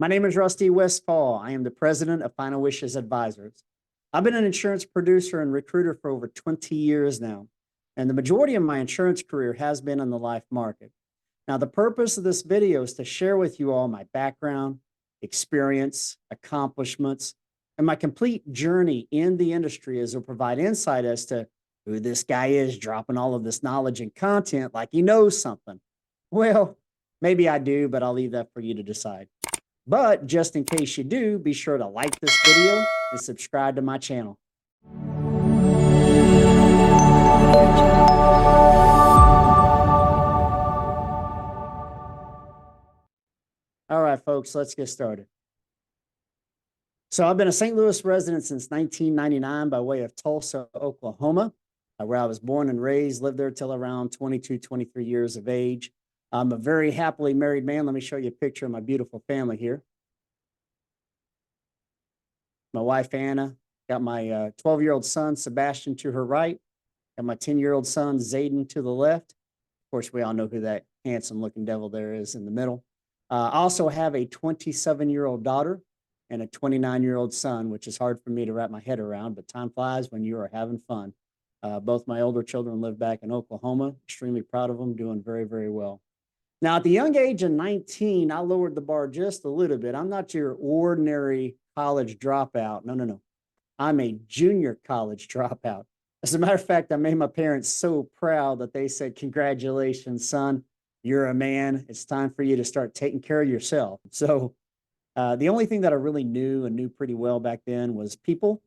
My name is Rusty Westfall. I am the president of Final Wishes Advisors. I've been an insurance producer and recruiter for over 20 years now, and the majority of my insurance career has been in the life market. Now, the purpose of this video is to share with you all my background, experience, accomplishments, and my complete journey in the industry as it'll provide insight as to who this guy is dropping all of this knowledge and content like he knows something. Well, maybe I do, but I'll leave that for you to decide. But just in case you do, be sure to like this video and subscribe to my channel. All right, folks, let's get started. So I've been a St. Louis resident since 1999 by way of Tulsa, Oklahoma, where I was born and raised, lived there till around 22, 23 years of age. I'm a very happily married man. Let me show you a picture of my beautiful family here. My wife, Anna, got my 12-year-old son, Sebastian, to her right, got my 10-year-old son, Zayden, to the left. Of course, we all know who that handsome-looking devil there is in the middle. I also have a 27-year-old daughter and a 29-year-old son, which is hard for me to wrap my head around, but time flies when you are having fun. Both my older children live back in Oklahoma. Extremely proud of them, doing very, very well. Now, at the young age of 19, I lowered the bar just a little bit. I'm not your ordinary college dropout. No. I'm a junior college dropout. As a matter of fact, I made my parents so proud that they said, "Congratulations, son. You're a man. It's time for you to start taking care of yourself." So the only thing that I really knew pretty well back then was people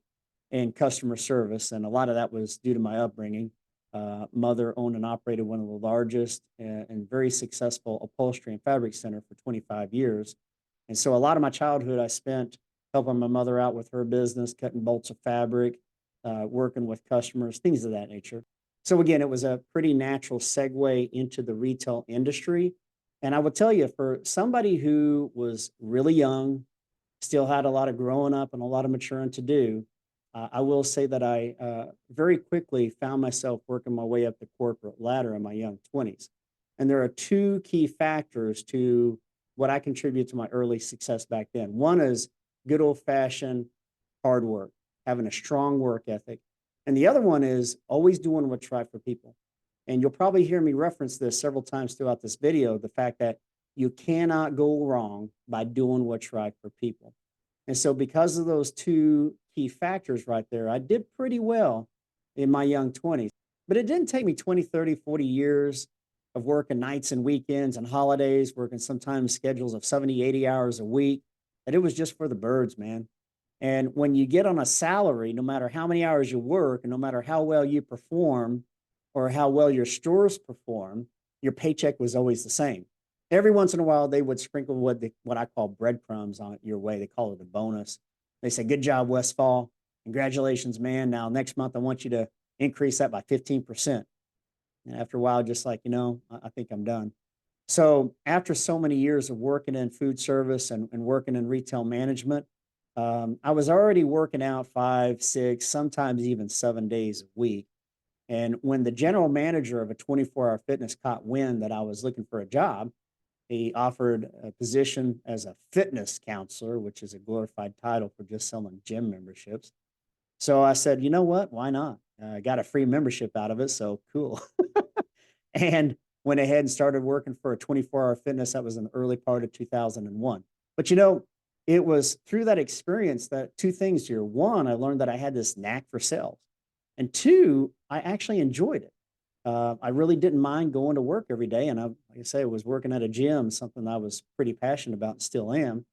and customer service. And a lot of that was due to my upbringing. Mother owned and operated one of the largest and very successful upholstery and fabric center for 25 years. And so a lot of my childhood I spent helping my mother out with her business, cutting bolts of fabric, working with customers, things of that nature. So again, it was a pretty natural segue into the retail industry. And I would tell you, for somebody who was really young, still had a lot of growing up and a lot of maturing to do, I will say that I very quickly found myself working my way up the corporate ladder in my young 20s. And there are two key factors to what I contribute to my early success back then. One is good old-fashioned hard work, having a strong work ethic. And the other one is always doing what's right for people. And you'll probably hear me reference this several times throughout this video, the fact that you cannot go wrong by doing what's right for people. And so because of those two key factors right there, I did pretty well in my young 20s. But it didn't take me 20, 30, 40 years of working nights and weekends and holidays, working sometimes schedules of 70, 80 hours a week, that it was just for the birds, man. And when you get on a salary, no matter how many hours you work and no matter how well you perform or how well your stores perform, your paycheck was always the same. Every once in a while, they would sprinkle what I call breadcrumbs on your way. They call it a bonus. They say, "Good job, Westfall. Congratulations, man. Now, next month, I want you to increase that by 15%. And after a while, just like, I think I'm done. So after so many years of working in food service and working in retail management, I was already working out 5, 6, sometimes even 7 days a week. And when the general manager of a 24-hour fitness caught wind that I was looking for a job, he offered a position as a fitness counselor, which is a glorified title for just selling gym memberships. So I said, you know what? Why not? I got a free membership out of it, so cool. And went ahead and started working for a 24-hour fitness. That was in the early part of 2001. But it was through that experience that two things here. One, I learned that I had this knack for sales. And two, I actually enjoyed it. I really didn't mind going to work every day. And like I say, I was working at a gym, something I was pretty passionate about and still am.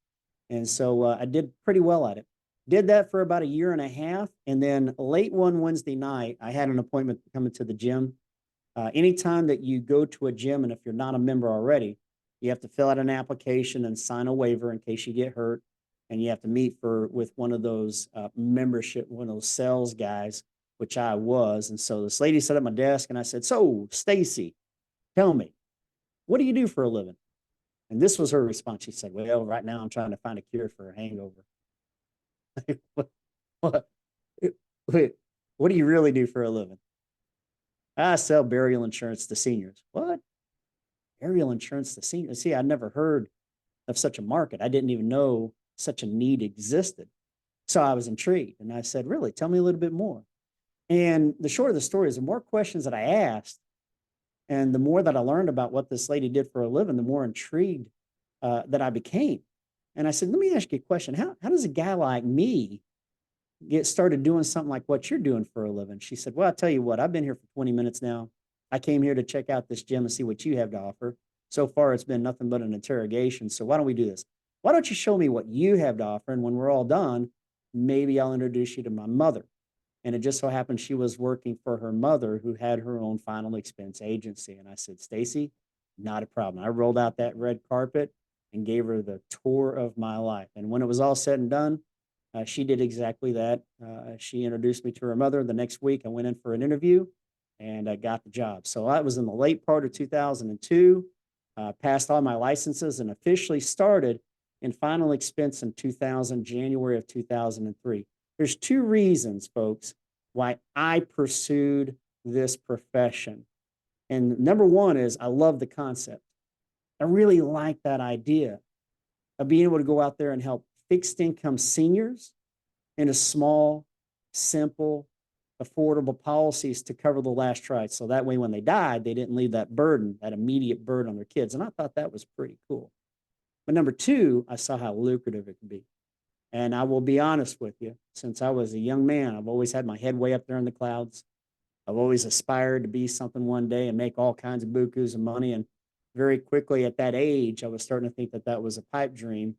And so I did pretty well at it. Did that for about a year and a half. And then late one Wednesday night, I had an appointment coming to the gym. Anytime that you go to a gym, and if you're not a member already, you have to fill out an application and sign a waiver in case you get hurt. And you have to meet with one of those one of those sales guys, which I was. And so this lady sat at my desk and I said, "So, Stacy, tell me, what do you do for a living?" And this was her response. She said, "Well, right now I'm trying to find a cure for a hangover." what, what, what do you really do for a living? "I sell burial insurance to seniors." "What? Burial insurance to seniors?" See, I'd never heard of such a market. I didn't even know such a need existed. So I was intrigued and I said, really, tell me a little bit more. And the short of the story is the more questions that I asked and the more that I learned about what this lady did for a living, the more intrigued that I became. And I said, let me ask you a question. How does a guy like me get started doing something like what you're doing for a living? She said, well, I'll tell you what, I've been here for 20 minutes now. I came here to check out this gym and see what you have to offer. So far, it's been nothing but an interrogation. So why don't we do this? Why don't you show me what you have to offer? And when we're all done, maybe I'll introduce you to my mother. And it just so happened she was working for her mother who had her own final expense agency. And I said, Stacy, not a problem. I rolled out that red carpet and gave her the tour of my life. And when it was all said and done, she did exactly that. She introduced me to her mother. The next week, I went in for an interview and I got the job. So I was in the late part of 2002, passed all my licenses and officially started in final expense in January of 2003. There's two reasons, folks, why I pursued this profession. And number one is I love the concept. I really like that idea of being able to go out there and help fixed income seniors into small, simple, affordable policies to cover the last ride. So that way, when they died, they didn't leave that burden, that immediate burden on their kids. And I thought that was pretty cool. But number two, I saw how lucrative it could be. And I will be honest with you, since I was a young man, I've always had my head way up there in the clouds. I've always aspired to be something one day and make all kinds of bukus of money. And very quickly at that age, I was starting to think that that was a pipe dream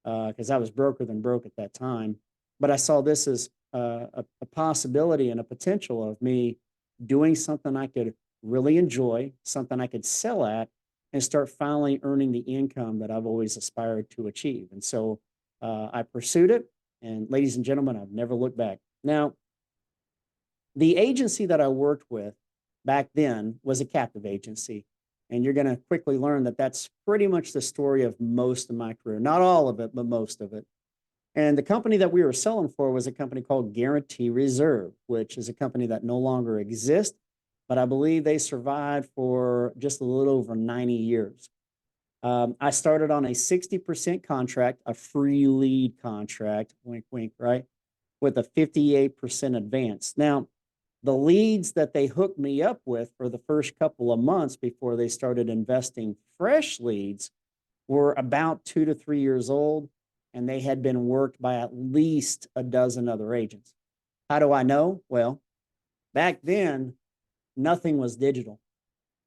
because I was broker than broke at that time. But I saw this as a possibility and a potential of me doing something I could really enjoy, something I could sell at, and start finally earning the income that I've always aspired to achieve. And so I pursued it. And ladies and gentlemen, I've never looked back. Now, the agency that I worked with back then was a captive agency. And you're going to quickly learn that that's pretty much the story of most of my career. Not all of it, but most of it. And the company that we were selling for was a company called Guarantee Reserve, which is a company that no longer exists, but I believe they survived for just a little over 90 years. I started on a 60% contract, a free lead contract, wink, wink, right? With a 58% advance. Now, the leads that they hooked me up with for the first couple of months before they started investing fresh leads were about 2 to 3 years old, and they had been worked by at least a dozen other agents. How do I know? Well, back then, nothing was digital.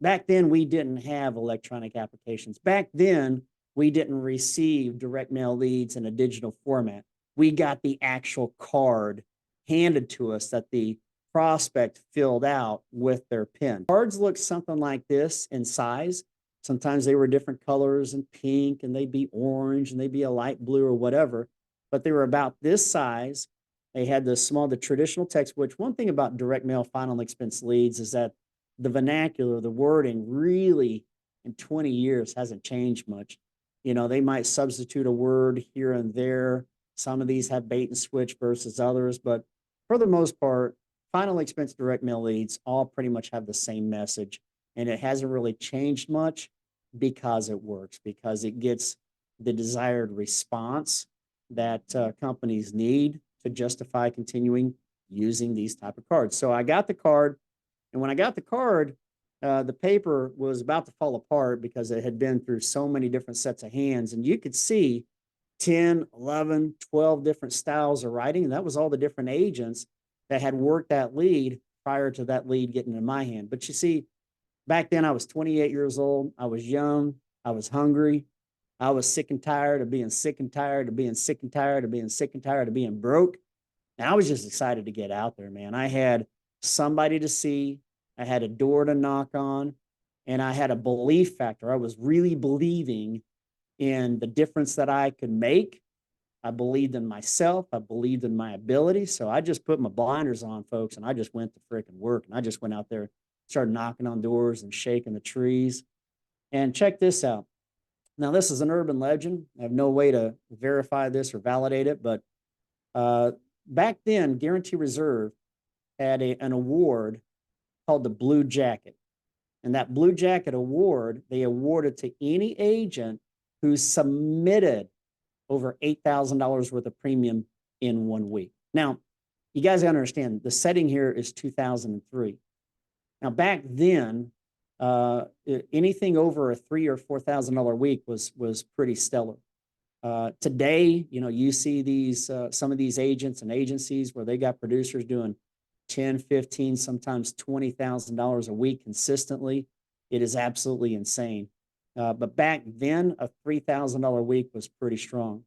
Back then, we didn't have electronic applications. Back then, we didn't receive direct mail leads in a digital format. We got the actual card handed to us that the prospect filled out with their pen. Cards look something like this in size. Sometimes they were different colors and pink, and they'd be orange, and they'd be a light blue or whatever, but they were about this size. They had the traditional text, which one thing about direct mail final expense leads is that the vernacular, the wording really in 20 years hasn't changed much. You know, they might substitute a word here and there. Some of these have bait and switch versus others, but for the most part, final expense direct mail leads all pretty much have the same message, and it hasn't really changed much because it works, because it gets the desired response that companies need to justify continuing using these type of cards. So I got the card, and when I got the card, the paper was about to fall apart because it had been through so many different sets of hands, and you could see 10, 11, 12 different styles of writing, and that was all the different agents that had worked that lead prior to that lead getting in my hand. But you see, back then I was 28 years old. I was young. I was hungry. I was sick and tired of being sick and tired of being sick and tired of being sick and tired of being broke. And I was just excited to get out there, man. I had somebody to see. I had a door to knock on, and I had a belief factor. I was really believing in the difference that I could make. I believed in myself. I believed in my ability. So I just put my blinders on, folks, and I just went to freaking work. And I just went out there, started knocking on doors and shaking the trees. And check this out. Now, this is an urban legend. I have no way to verify this or validate it, but back then, Guarantee Reserve had an award called the Blue Jacket. And that Blue Jacket award, they awarded to any agent who submitted over $8,000 worth of premium in 1 week. Now, you guys gotta understand, the setting here is 2003. Now, back then, anything over a $3,000 or $4,000 week was pretty stellar. Today, you know, you see these some of these agents and agencies where they got producers doing 10, 15, sometimes $20,000 a week consistently. It is absolutely insane. But back then, a $3,000 week was pretty strong.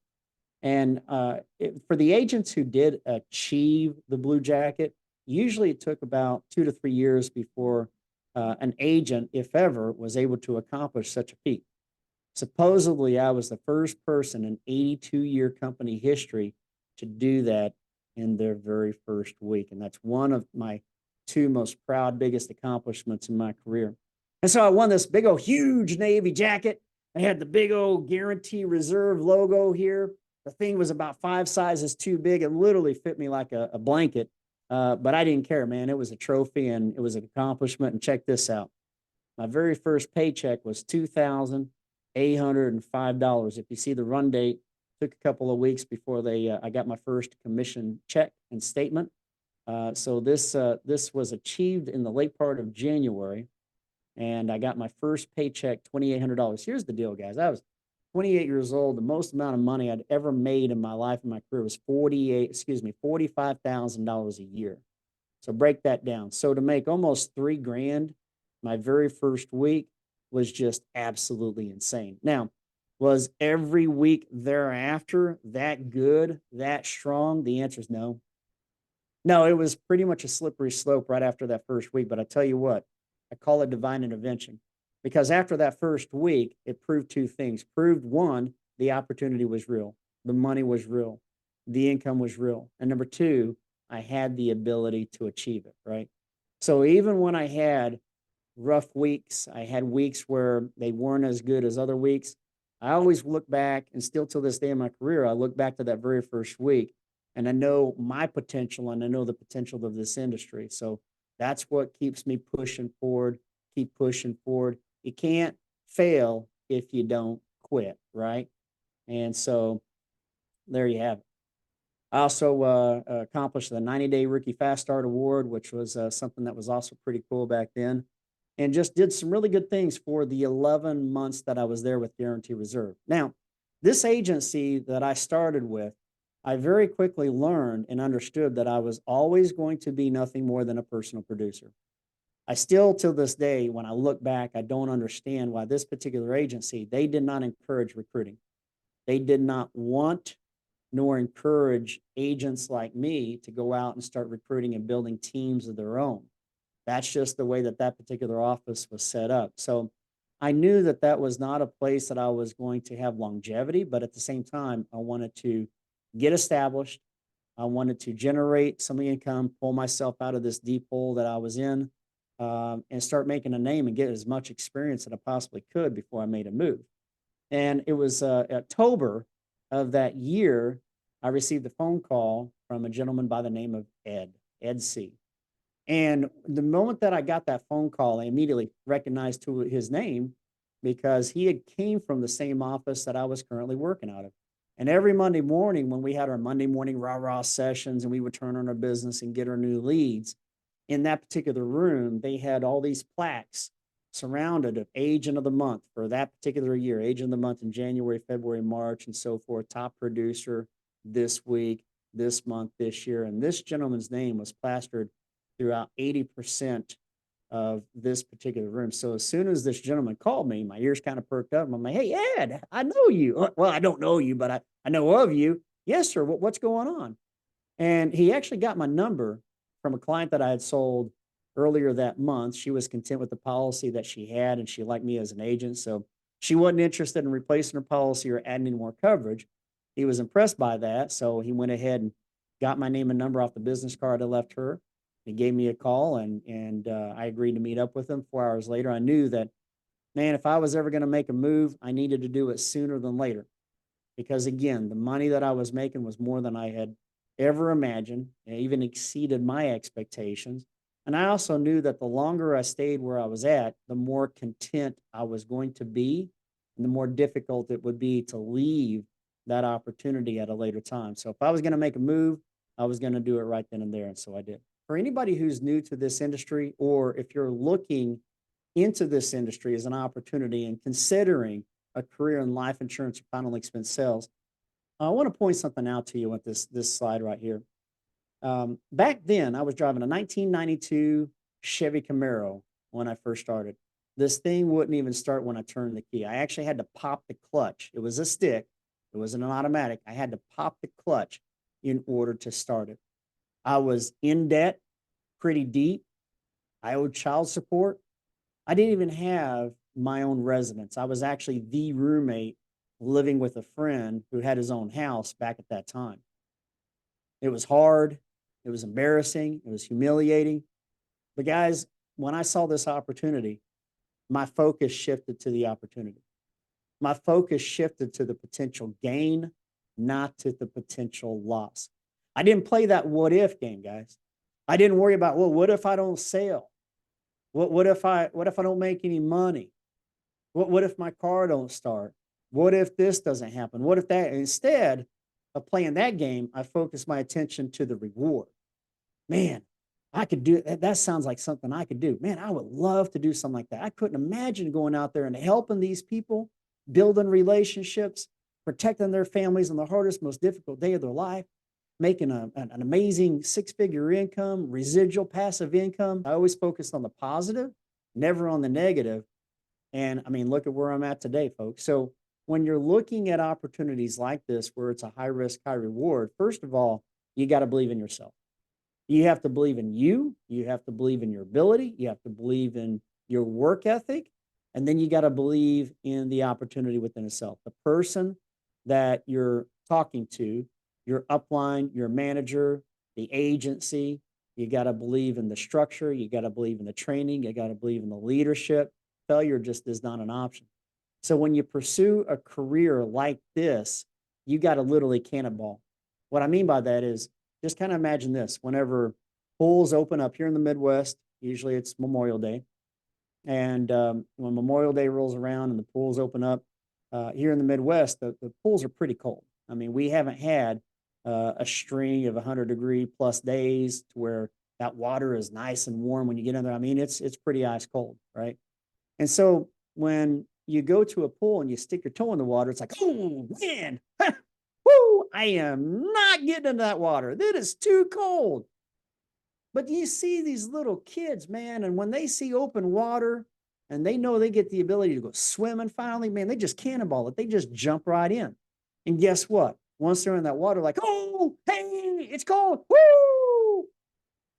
And for the agents who did achieve the blue jacket, usually it took about 2 to 3 years before an agent, if ever, was able to accomplish such a feat. Supposedly, I was the first person in 82-year company history to do that in their very first week. And that's one of my 2 most proud, biggest accomplishments in my career. And so I won this big old huge Navy jacket. I had the big old Guarantee Reserve logo here. The thing was about 5 sizes too big. It literally fit me like a blanket. But I didn't care, man. It was a trophy and it was an accomplishment. And check this out. My very first paycheck was $2,805. If you see the run date, took a couple of weeks before I got my first commission check and statement. So this was achieved in the late part of January, and I got my first paycheck, $2,800. Here's the deal, guys. I was 28 years old. The most amount of money I'd ever made in my life, in my career, was $45,000 a year. So break that down. So to make almost $3,000 my very first week was just absolutely insane. Now, was every week thereafter that good, that strong? The answer is no. No, it was pretty much a slippery slope right after that first week. But I tell you what, I call it divine intervention, because after that first week, it proved 2 things. Proved, 1, the opportunity was real, the money was real, the income was real. And number 2, I had the ability to achieve it, right? So even when I had rough weeks, I had weeks where they weren't as good as other weeks, I always look back, and still till this day in my career, I look back to that very first week, and I know my potential, and I know the potential of this industry. So that's what keeps me pushing forward, keep pushing forward. You can't fail if you don't quit, right? And so there you have it. I also accomplished the 90-day Rookie Fast Start Award, which was something that was also pretty cool back then, and just did some really good things for the 11 months that I was there with Guarantee Reserve. Now, this agency that I started with, I very quickly learned and understood that I was always going to be nothing more than a personal producer. I still, till this day, when I look back, I don't understand why this particular agency, they did not encourage recruiting. They did not want nor encourage agents like me to go out and start recruiting and building teams of their own. That's just the way that that particular office was set up. So I knew that that was not a place that I was going to have longevity, but at the same time, I wanted to get established. I wanted to generate some income, pull myself out of this deep hole that I was in, and start making a name and get as much experience that I possibly could before I made a move. And it was October of that year, I received a phone call from a gentleman by the name of Ed C. And the moment that I got that phone call, I immediately recognized who his name, because he had came from the same office that I was currently working out of. And every Monday morning when we had our Monday morning rah-rah sessions and we would turn on our business and get our new leads, in that particular room, they had all these plaques surrounded of agent of the month for that particular year, agent of the month in January, February, March, and so forth, top producer this week, this month, this year. And this gentleman's name was plastered throughout 80% of this particular room. So as soon as this gentleman called me, my ears kind of perked up. I'm like, hey, Ed, I know you. Well, I don't know you, but I know of you. Yes, sir. What's going on? And he actually got my number from a client that I had sold earlier that month. She was content with the policy that she had, and she liked me as an agent. So she wasn't interested in replacing her policy or adding any more coverage. He was impressed by that. So he went ahead and got my name and number off the business card I left her. He gave me a call, and I agreed to meet up with him. 4 hours later, I knew that, man, if I was ever going to make a move, I needed to do it sooner than later. Because again, the money that I was making was more than I had ever imagined. It even exceeded my expectations. And I also knew that the longer I stayed where I was at, the more content I was going to be, and the more difficult it would be to leave that opportunity at a later time. So if I was going to make a move, I was going to do it right then and there. And so I did. For anybody who's new to this industry, or if you're looking into this industry as an opportunity and considering a career in life insurance or final expense sales, I want to point something out to you with this slide right here. Back then, I was driving a 1992 Chevy Camaro when I first started. This thing wouldn't even start when I turned the key. I actually had to pop the clutch. It was a stick. It wasn't an automatic. I had to pop the clutch in order to start it. I was in debt, pretty deep. I owed child support. I didn't even have my own residence. I was actually the roommate living with a friend who had his own house back at that time. It was hard. It was embarrassing. It was humiliating. But guys, when I saw this opportunity, my focus shifted to the opportunity. My focus shifted to the potential gain, not to the potential loss. I didn't play that what if game, guys. I didn't worry about, well, what if I don't sell? What if I don't make any money? What if my car don't start? What if this doesn't happen? What if that? Instead of playing that game, I focused my attention to the reward. Man, I could do that. That sounds like something I could do. Man, I would love to do something like that. I couldn't imagine going out there and helping these people, building relationships, protecting their families on the hardest, most difficult day of their life, making an amazing six-figure income, residual passive income. I always focused on the positive, never on the negative. And I mean, look at where I'm at today, folks. So when you're looking at opportunities like this, where it's a high risk, high reward, first of all, you got to believe in yourself. You have to believe in you. You have to believe in your ability. You have to believe in your work ethic. And then you got to believe in the opportunity within itself. The person that you're talking to, your upline, your manager, the agency, you got to believe in the structure. You got to believe in the training. You got to believe in the leadership. Failure just is not an option. So when you pursue a career like this, you got to literally cannonball. What I mean by that is, just kind of imagine this. Whenever pools open up here in the Midwest, usually it's Memorial Day. And when Memorial Day rolls around and the pools open up here in the Midwest, the pools are pretty cold. I mean, we haven't had a string of 100-degree plus days to where that water is nice and warm when you get in there. I mean, it's pretty ice cold, right? And so when you go to a pool and you stick your toe in the water, it's like, oh, man, whoo, I am not getting into that water. That is too cold. But you see these little kids, man, and when they see open water and they know they get the ability to go swimming finally, man, they just cannonball it. They just jump right in. And guess what? Once they're in that water, like, oh, hey, it's cold. Woo!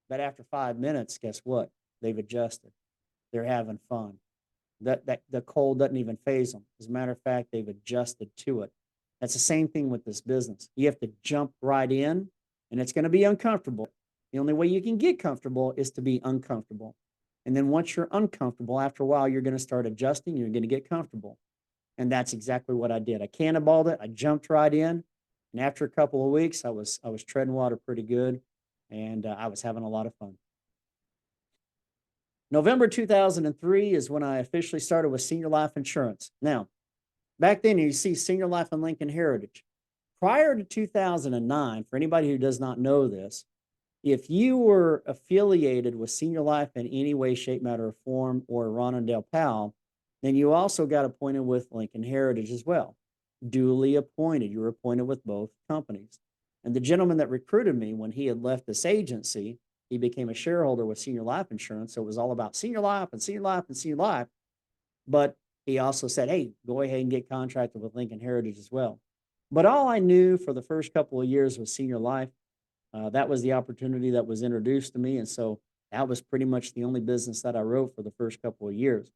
But after 5 minutes, guess what? They've adjusted. They're having fun. That the cold doesn't even faze them. As a matter of fact, they've adjusted to it. That's the same thing with this business. You have to jump right in, and it's going to be uncomfortable. The only way you can get comfortable is to be uncomfortable. And then once you're uncomfortable, after a while, you're going to start adjusting. You're going to get comfortable. And that's exactly what I did. I cannonballed it. I jumped right in. And after a couple of weeks, I was treading water pretty good, and I was having a lot of fun. November 2003 is when I officially started with Senior Life Insurance. Now, back then, you see Senior Life and Lincoln Heritage. Prior to 2009, for anybody who does not know this, if you were affiliated with Senior Life in any way, shape, matter, or form, or Ronaldale Powell, then you also got appointed with Lincoln Heritage as well. Duly appointed. You were appointed with both companies. And the gentleman that recruited me, when he had left this agency, he became a shareholder with Senior Life Insurance. So it was all about Senior Life and Senior Life and Senior Life. But he also said, hey, go ahead and get contracted with Lincoln Heritage as well. But all I knew for the first couple of years was Senior Life. That was the opportunity that was introduced to me. And so that was pretty much the only business that I wrote for the first couple of years.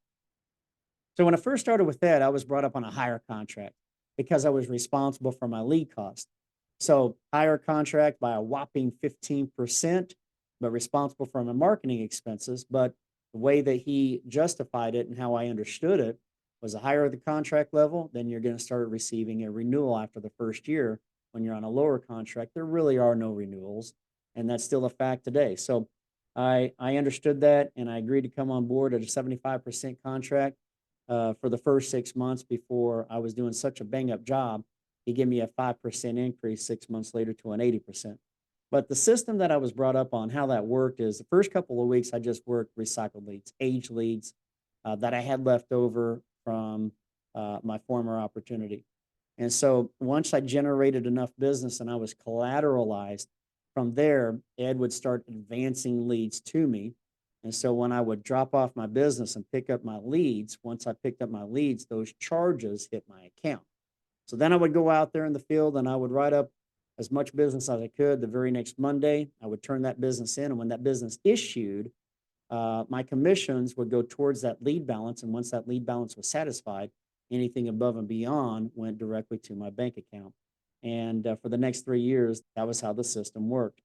So when I first started with that, I was brought up on a higher contract because I was responsible for my lead cost. So higher contract by a whopping 15%, but responsible for my marketing expenses. But the way that he justified it and how I understood it was the higher the contract level, then you're going to start receiving a renewal after the first year. When you're on a lower contract, there really are no renewals. And that's still a fact today. So I understood that, and I agreed to come on board at a 75% contract. for the first 6 months before I was doing such a bang up job. He gave me a 5% increase 6 months later to an 80%. But the system that I was brought up on, how that worked is the first couple of weeks, I just worked recycled leads, age leads that I had left over from my former opportunity. And so once I generated enough business and I was collateralized, from there, Ed would start advancing leads to me. And so when I would drop off my business and pick up my leads, once I picked up my leads, those charges hit my account. So then I would go out there in the field and I would write up as much business as I could. The very next Monday, I would turn that business in. And when that business issued, my commissions would go towards that lead balance. And once that lead balance was satisfied, anything above and beyond went directly to my bank account. And for the next 3 years, that was how the system worked.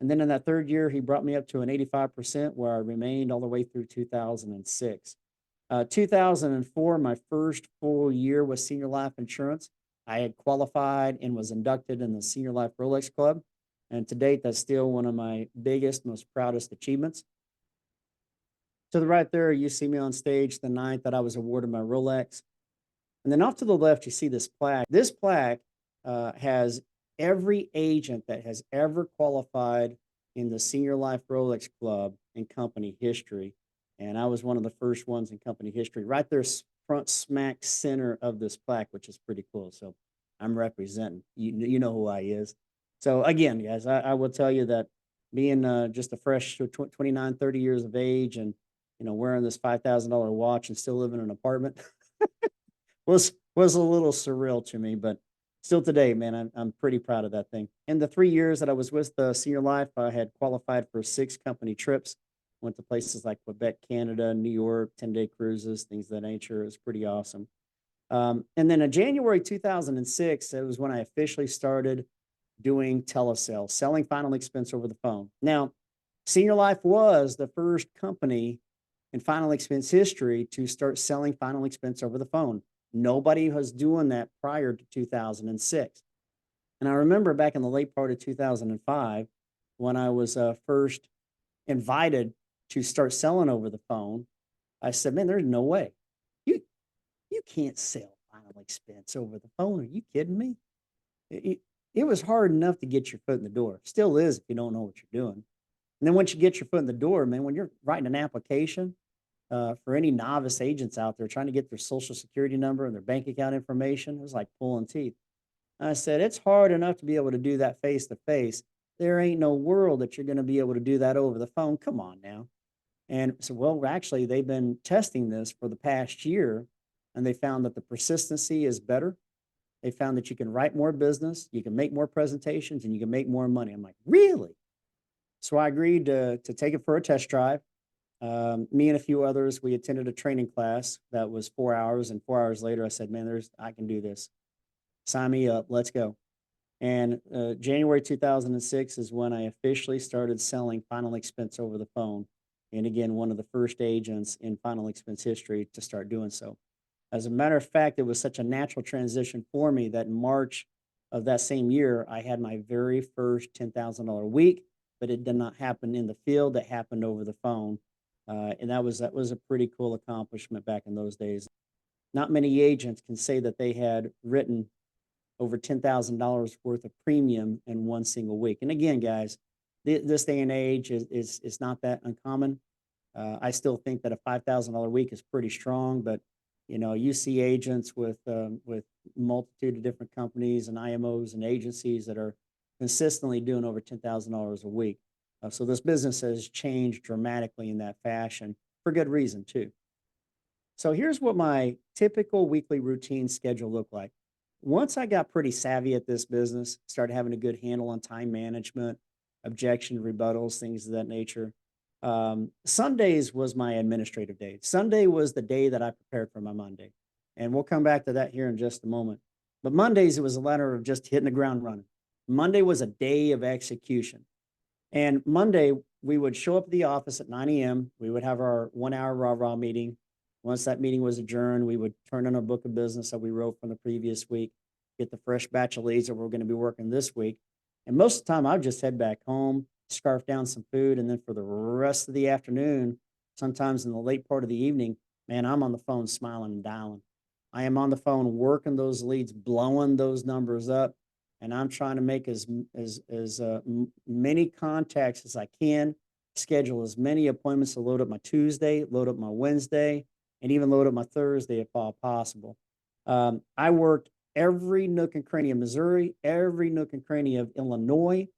And then in that third year, he brought me up to an 85% where I remained all the way through 2006. 2004, my first full year with Senior Life Insurance, I had qualified and was inducted in the Senior Life Rolex Club. And to date, that's still one of my biggest, most proudest achievements. To the right there, you see me on stage the night that I was awarded my Rolex. And then off to the left, you see this plaque. This plaque has every agent that has ever qualified in the Senior Life Rolex Club in company history. And I was one of the first ones in company history, right there, front smack center of this plaque, which is pretty cool. So I'm representing. You know who I is. So again, guys, I will tell you that being just a fresh 29, 30 years of age and, wearing this $5,000 watch and still living in an apartment was a little surreal to me, but still today, man, I'm pretty proud of that thing. In the 3 years that I was with Senior Life, I had qualified for 6 company trips. Went to places like Quebec, Canada, New York, 10-day cruises, things of that nature. It was pretty awesome. And then in January 2006, it was when I officially started doing telesales, selling final expense over the phone. Now, Senior Life was the first company in final expense history to start selling final expense over the phone. Nobody was doing that prior to 2006. And I remember back in the late part of 2005, when I was first invited to start selling over the phone, I said, man, there's no way. You can't sell final expense over the phone. Are you kidding me? It was hard enough to get your foot in the door. Still is if you don't know what you're doing. And then once you get your foot in the door, man, when you're writing an application, for any novice agents out there trying to get their social security number and their bank account information, it was like pulling teeth. I said, it's hard enough to be able to do that face to face. There ain't no world that you're going to be able to do that over the phone. Come on now. And so, well, actually, they've been testing this for the past year, and they found that the persistency is better. They found that you can write more business, you can make more presentations, and you can make more money. I'm like, really? So I agreed to take it for a test drive. Me and a few others, we attended a training class that was 4 hours, and 4 hours later, I said, man, I can do this. Sign me up. Let's go. And January 2006 is when I officially started selling final expense over the phone. And again, one of the first agents in final expense history to start doing so. As a matter of fact, it was such a natural transition for me that in March of that same year, I had my very first $10,000 week, but it did not happen in the field. It happened over the phone. And that was a pretty cool accomplishment back in those days. Not many agents can say that they had written over $10,000 worth of premium in one single week. And again, guys, this day and age is not that uncommon. I still think that a $5,000 week is pretty strong, but you see agents with multitude of different companies and IMOs and agencies that are consistently doing over $10,000 a week. So this business has changed dramatically in that fashion for good reason too. So here's what my typical weekly routine schedule looked like. Once I got pretty savvy at this business, started having a good handle on time management, objection rebuttals, things of that nature. Sundays was my administrative day. Sunday was the day that I prepared for my Monday. And we'll come back to that here in just a moment. But Mondays, it was a matter of just hitting the ground running. Monday was a day of execution. And Monday, we would show up at the office at 9 a.m. We would have our 1 hour rah-rah meeting. Once that meeting was adjourned, we would turn in our book of business that we wrote from the previous week, get the fresh batch of leads that we're going to be working this week. And most of the time, I would just head back home, scarf down some food, and then for the rest of the afternoon, sometimes in the late part of the evening, man, I'm on the phone smiling and dialing. I am on the phone working those leads, blowing those numbers up, and I'm trying to make many contacts as I can, schedule as many appointments to load up my Tuesday, load up my Wednesday, and even load up my Thursday if all possible. I worked every nook and cranny of Missouri, every nook and cranny of Illinois.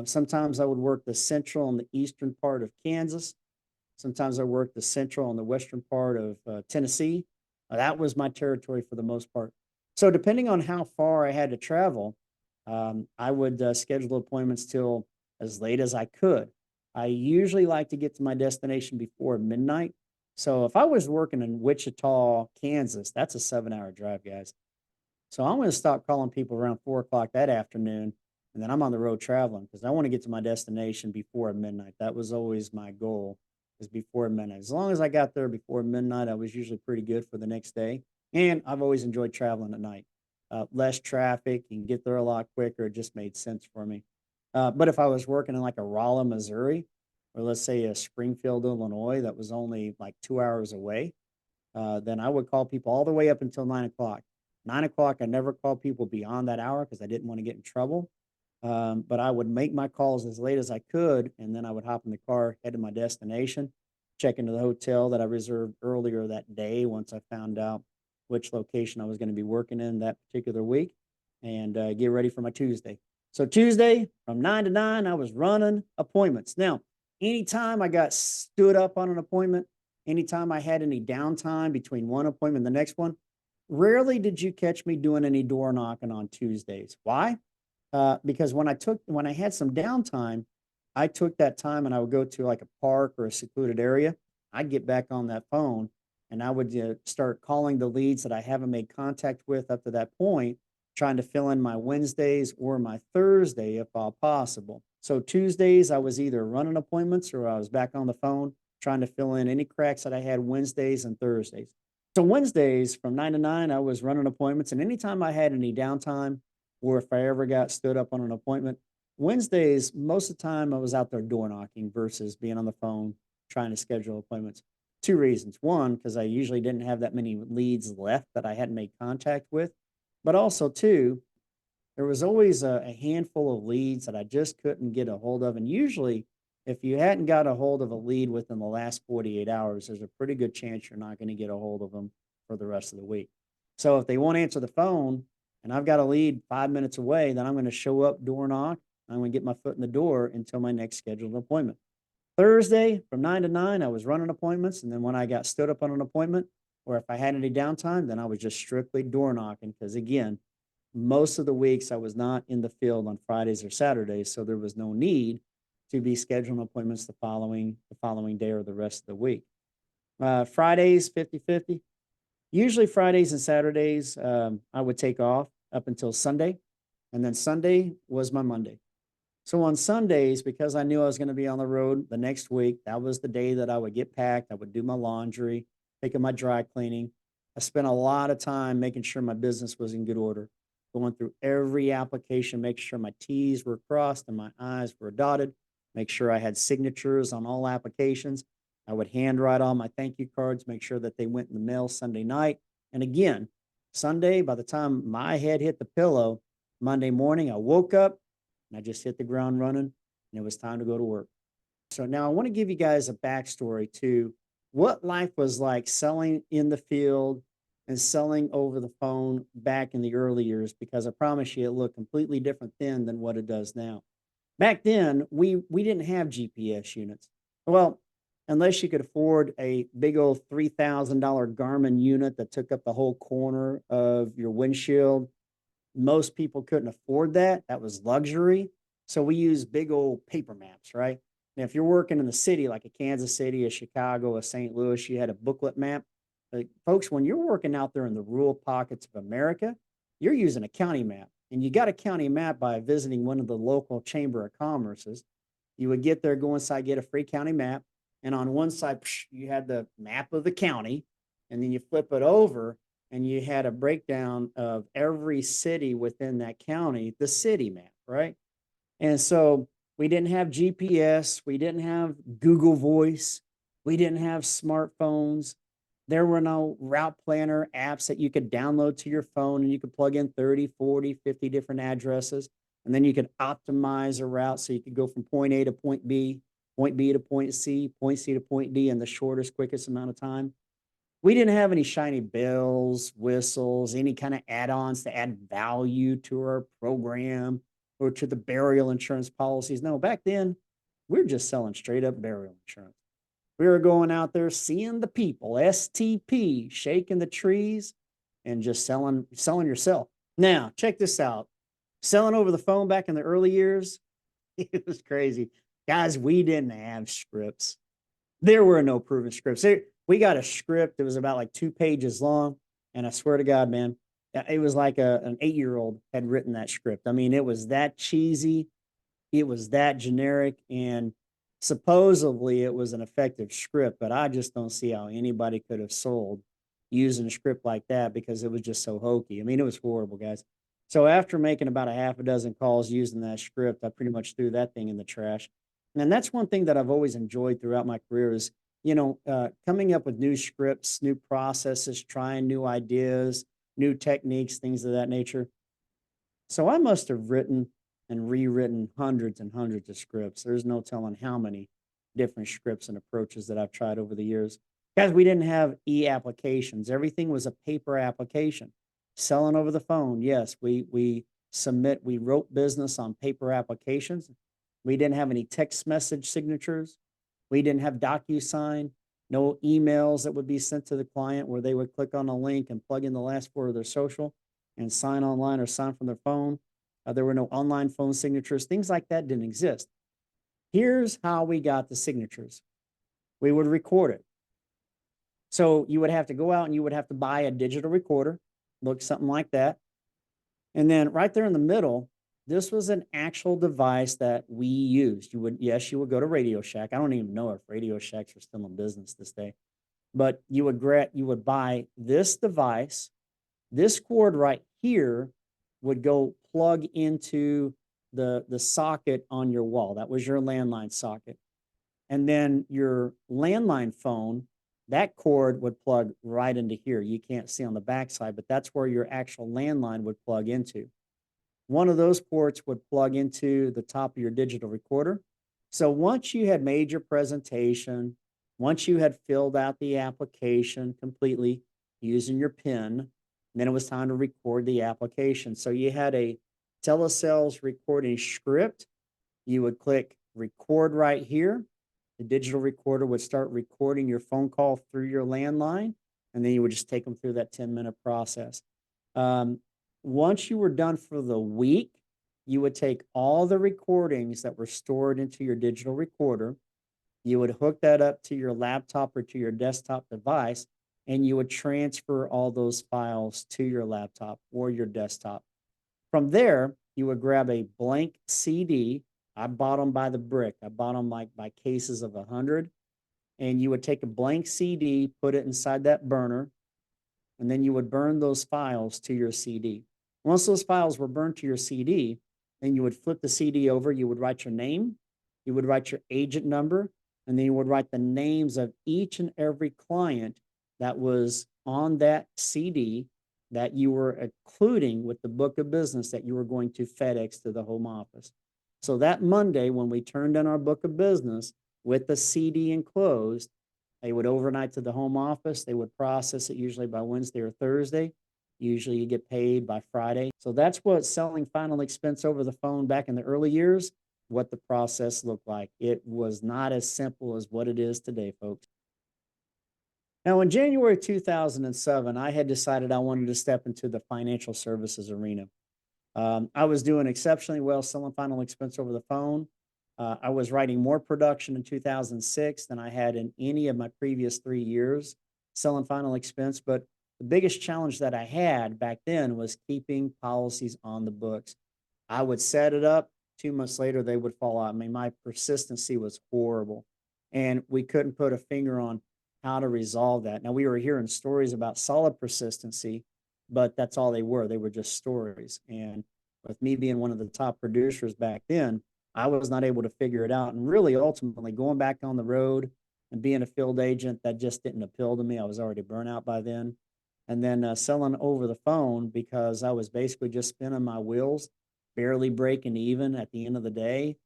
Sometimes I would work the central and the eastern part of Kansas. Sometimes I worked the central and the western part of Tennessee. That was my territory for the most part. So depending on how far I had to travel, I would schedule appointments till as late as I could. I usually like to get to my destination before midnight. So if I was working in Wichita, Kansas, that's a 7 hour drive, guys. So I'm going to stop calling people around 4 o'clock that afternoon. And then I'm on the road traveling because I want to get to my destination before midnight. That was always my goal, is before midnight. As long as I got there before midnight, I was usually pretty good for the next day. And I've always enjoyed traveling at night. Less traffic, you can get there a lot quicker. It just made sense for me. But if I was working in like a Rolla, Missouri, or let's say a Springfield, Illinois, that was only like 2 hours away, then I would call people all the way up until 9 o'clock. 9 o'clock, I never called people beyond that hour because I didn't want to get in trouble. But I would make my calls as late as I could, and then I would hop in the car, head to my destination, check into the hotel that I reserved earlier that day once I found out which location I was going to be working in that particular week, and get ready for my Tuesday. So Tuesday from 9 to 9, I was running appointments. Now, anytime I got stood up on an appointment, anytime I had any downtime between one appointment and the next one, rarely did you catch me doing any door knocking on Tuesdays. Why? Because when I had some downtime, I took that time and I would go to like a park or a secluded area. I'd get back on that phone and I would start calling the leads that I haven't made contact with up to that point, trying to fill in my Wednesdays or my Thursday if all possible. So Tuesdays, I was either running appointments or I was back on the phone trying to fill in any cracks that I had Wednesdays and Thursdays. So Wednesdays from 9 to 9, I was running appointments, and anytime I had any downtime, or if I ever got stood up on an appointment, Wednesdays, most of the time I was out there door knocking versus being on the phone trying to schedule appointments. Two reasons. One, because I usually didn't have that many leads left that I hadn't made contact with. But also, two, there was always a handful of leads that I just couldn't get a hold of. And usually, if you hadn't got a hold of a lead within the last 48 hours, there's a pretty good chance you're not going to get a hold of them for the rest of the week. So if they won't answer the phone and I've got a lead 5 minutes away, then I'm going to show up, door knock. I'm going to get my foot in the door until my next scheduled appointment. Thursday from 9 to 9, I was running appointments. And then when I got stood up on an appointment, or if I had any downtime, then I was just strictly door knocking. Because again, most of the weeks I was not in the field on Fridays or Saturdays. So there was no need to be scheduling appointments the following day or the rest of the week. Fridays, 50-50. Usually Fridays and Saturdays, I would take off up until Sunday. And then Sunday was my Monday. So on Sundays, because I knew I was going to be on the road the next week, that was the day that I would get packed. I would do my laundry, taking my dry cleaning. I spent a lot of time making sure my business was in good order, going through every application, make sure my T's were crossed and my I's were dotted, make sure I had signatures on all applications. I would handwrite all my thank you cards, make sure that they went in the mail Sunday night. And again, Sunday, by the time my head hit the pillow, Monday morning, I woke up and I just hit the ground running and it was time to go to work. So now I want to give you guys a backstory to what life was like selling in the field and selling over the phone back in the early years, because I promise you it looked completely different then than what it does now. Back then, we didn't have GPS units. Well, unless you could afford a big old $3,000 Garmin unit that took up the whole corner of your windshield. Most people couldn't afford that. That was luxury. So we use big old paper maps, right? Now, if you're working in the city, like a Kansas City, a Chicago, a St. Louis, you had a booklet map. Like, folks, when you're working out there in the rural pockets of America, you're using a county map. And you got a county map by visiting one of the local chamber of commerces. You would get there, go inside, get a free county map. And on one side, you had the map of the county. And then you flip it over and you had a breakdown of every city within that county, the city map, right? And so we didn't have GPS, we didn't have Google Voice, we didn't have smartphones. There were no route planner apps that you could download to your phone and you could plug in 30, 40, 50 different addresses. And then you could optimize a route so you could go from point A to point B to point C to point D in the shortest, quickest amount of time. We didn't have any shiny bells, whistles, any kind of add-ons to add value to our program or to the burial insurance policies. No, back then, we were just selling straight up burial insurance. We were going out there seeing the people, STP, shaking the trees and just selling yourself. Now, check this out. Selling over the phone back in the early years, it was crazy. Guys, we didn't have scripts. There were no proven scripts. We got a script that was about like 2 pages long. And I swear to God, man, it was like an 8-year-old had written that script. I mean, it was that cheesy. It was that generic. And supposedly it was an effective script, but I just don't see how anybody could have sold using a script like that because it was just so hokey. I mean, it was horrible, guys. So after making about a half a dozen calls using that script, I pretty much threw that thing in the trash. And that's one thing that I've always enjoyed throughout my career is, coming up with new scripts, new processes, trying new ideas, new techniques, things of that nature. So I must have written and rewritten hundreds and hundreds of scripts. There's no telling how many different scripts and approaches that I've tried over the years. Guys, we didn't have e-applications. Everything was a paper application. Selling over the phone, yes, we wrote business on paper applications. We didn't have any text message signatures. We didn't have DocuSign, no emails that would be sent to the client where they would click on a link and plug in the last four of their social and sign online or sign from their phone. There were no online phone signatures. Things like that didn't exist. Here's how we got the signatures. We would record it. So you would have to go out and you would have to buy a digital recorder, look something like that. And then right there in the middle, this was an actual device that we used. You would go to Radio Shack. I don't even know if Radio Shacks are still in business this day, but you would buy this device. This cord right here would go plug into the socket on your wall. That was your landline socket. And then your landline phone, that cord would plug right into here. You can't see on the backside, but that's where your actual landline would plug into. One of those ports would plug into the top of your digital recorder. So once you had made your presentation, once you had filled out the application completely using your PIN, then it was time to record the application. So you had a telesales recording script. You would click record right here. The digital recorder would start recording your phone call through your landline, and then you would just take them through that 10-minute process. Once you were done for the week, you would take all the recordings that were stored into your digital recorder. You would hook that up to your laptop or to your desktop device, and you would transfer all those files to your laptop or your desktop. From there, you would grab a blank CD. I bought them by the brick. I bought them like by cases of 100. And you would take a blank CD, put it inside that burner, and then you would burn those files to your CD. Once those files were burned to your CD, then you would flip the CD over. You would write your name, you would write your agent number, and then you would write the names of each and every client that was on that CD that you were including with the book of business that you were going to FedEx to the home office. So that Monday, when we turned in our book of business with the CD enclosed, they would overnight to the home office. They would process it usually by Wednesday or Thursday. Usually you get paid by Friday. So that's what selling final expense over the phone back in the early years, what the process looked like. It was not as simple as what it is today, folks. Now, in January 2007, I had decided I wanted to step into the financial services arena. I was doing exceptionally well selling final expense over the phone. I was writing more production in 2006 than I had in any of my previous 3 years selling final expense. But the biggest challenge that I had back then was keeping policies on the books. I would set it up. 2 months later, they would fall out. I mean, my persistency was horrible. And we couldn't put a finger on how to resolve that. Now, we were hearing stories about solid persistency, but that's all they were. They were just stories. And with me being one of the top producers back then, I was not able to figure it out. And really, ultimately, going back on the road and being a field agent, that just didn't appeal to me. I was already burnt out by then. And then selling over the phone because I was basically just spinning my wheels, barely breaking even at the end of the day.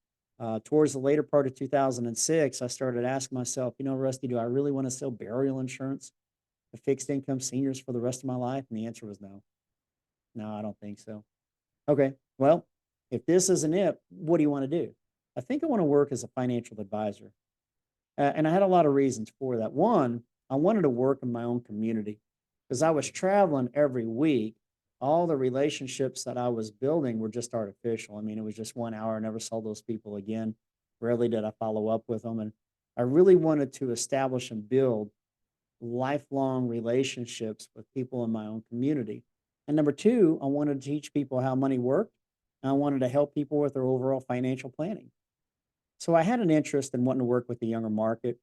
Towards the later part of 2006, I started asking myself, Rusty, do I really want to sell burial insurance to fixed income seniors for the rest of my life? And the answer was no. No, I don't think so. Okay, well, if this isn't it, what do you want to do? I think I want to work as a financial advisor. And I had a lot of reasons for that. One, I wanted to work in my own community because I was traveling every week. All the relationships that I was building were just artificial. I mean, it was just 1 hour. I never saw those people again. Rarely did I follow up with them. And I really wanted to establish and build lifelong relationships with people in my own community. And number two, I wanted to teach people how money worked. And I wanted to help people with their overall financial planning. So I had an interest in wanting to work with the younger market.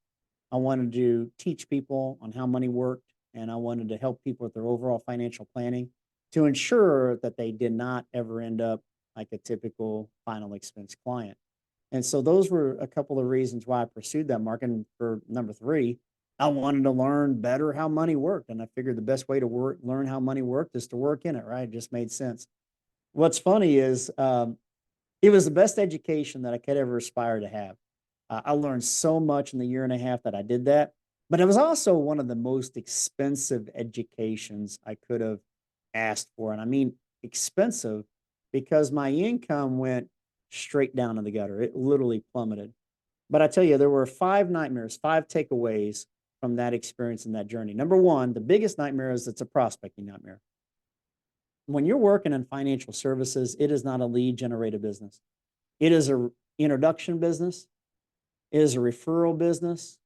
I wanted to teach people on how money worked, and I wanted to help people with their overall financial planning to ensure that they did not ever end up like a typical final expense client. And so those were a couple of reasons why I pursued that market. And for number three, I wanted to learn better how money worked. And I figured the best way to learn how money worked is to work in it, right? It just made sense. What's funny is it was the best education that I could ever aspire to have. I learned so much in the year and a half that I did that, but it was also one of the most expensive educations I could have asked for. And I mean, expensive because my income went straight down in the gutter. It literally plummeted. But I tell you, there were five nightmares, five takeaways from that experience and that journey. Number one, the biggest nightmare is it's a prospecting nightmare. When you're working in financial services, it is not a lead generated business. It is a introduction business. It is a referral business.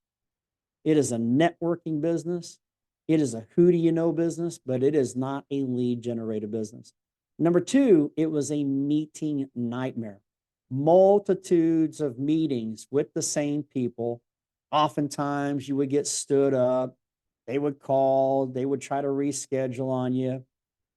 It is a networking business. It is a who do you know business, but it is not a lead generated business. Number two, it was a meeting nightmare. Multitudes of meetings with the same people. Oftentimes you would get stood up. They would call, they would try to reschedule on you.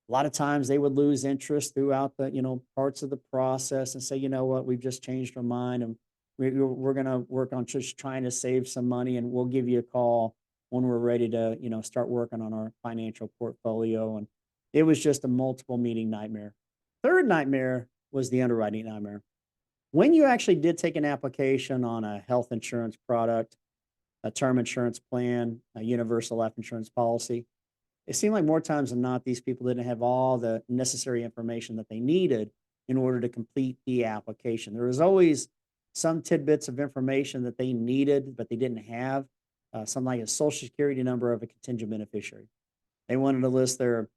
A lot of times they would lose interest throughout the, parts of the process and say, you know what, we've just changed our mind and we're going to work on just trying to save some money and we'll give you a call when we're ready to, start working on our financial portfolio. And it was just a multiple meeting nightmare. Third nightmare was the underwriting nightmare. When you actually did take an application on a health insurance product, a term insurance plan, a universal life insurance policy, it seemed like more times than not, these people didn't have all the necessary information that they needed in order to complete the application. There was always some tidbits of information that they needed, but they didn't have, something like a social security number of a contingent beneficiary. They wanted to list their